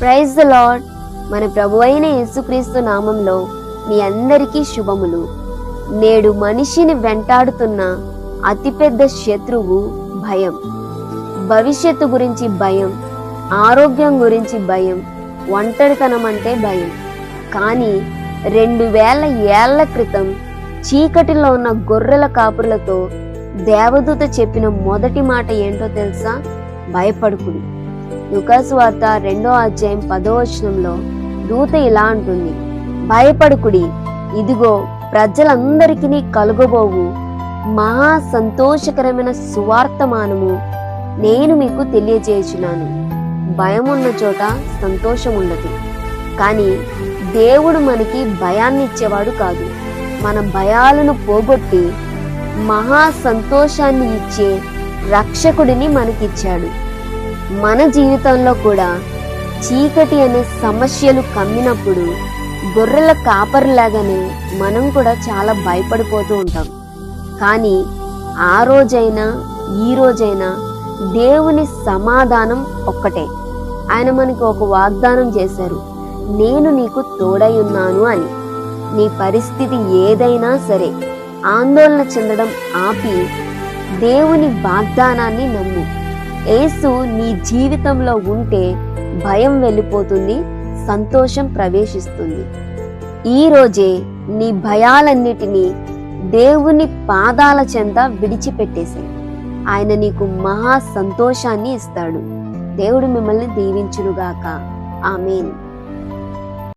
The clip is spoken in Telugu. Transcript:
Praise the lord. మన ప్రభువైన యేసుక్రీస్తు నామంలో మీ అందరికీ శుభములు. నేడు మనిషిని వెంటాడుతున్న అతిపెద్ద శత్రువు భయం. భవిష్యత్తు గురించి భయం, ఆరోగ్యం గురించి భయం, ఒంటరితనం అంటే భయం. కానీ 2000 ఏళ్ల క్రితం చీకటిలో ఉన్న గొర్రెల కాపురులతో దేవదూత చెప్పిన మొదటి మాట ఏంటో తెలుసా? భయపడుకుడి. లూకాసు వార్త 2వ అధ్యాయం 10వ వచనంలో దూత ఇలా అంటుంది, భయపడుకుడి, ఇదిగో ప్రజలందరికీ కలుగబోవు మహా సంతోషకరమైన సువార్తమానము నేను మీకు తెలియజేయుచున్నాను. భయం ఉన్న చోట సంతోషం ఉండదు. కానీ దేవుడు మనకి భయాన్ని ఇచ్చేవాడు కాదు. మన భయాలను పోగొట్టి మహా సంతోషాన్ని ఇచ్చే రక్షకుడిని మనకిచ్చాడు. మన జీవితంలో కూడా చీకటి అనే సమస్యలు కమ్మినప్పుడు గొర్రెల కాపరిలాగానే మనం కూడా చాలా భయపడిపోతూ ఉంటాం. కానీ ఆ రోజైనా ఈ రోజైనా దేవుని సమాధానం ఒక్కటే. ఆయన మనకి ఒక వాగ్దానం చేశారు, నేను నీకు తోడై ఉన్నాను అని. నీ పరిస్థితి ఏదైనా సరే ఆందోళన చెందడం ఆపి దేవుని వాగ్దానాన్ని నమ్ము. యేసు నీ జీవితంలో ఉంటే భయం వెళ్ళిపోతుంది, సంతోషం ప్రవేశిస్తుంది. ఈ రోజే నీ భయాలన్నిటినీ దేవుని పాదాల చెంత విడిచిపెట్టేసే. ఆయన నీకు మహా సంతోషాన్ని ఇస్తాడు. దేవుడు మిమ్మల్ని దీవించునుగాక. ఆమేన్.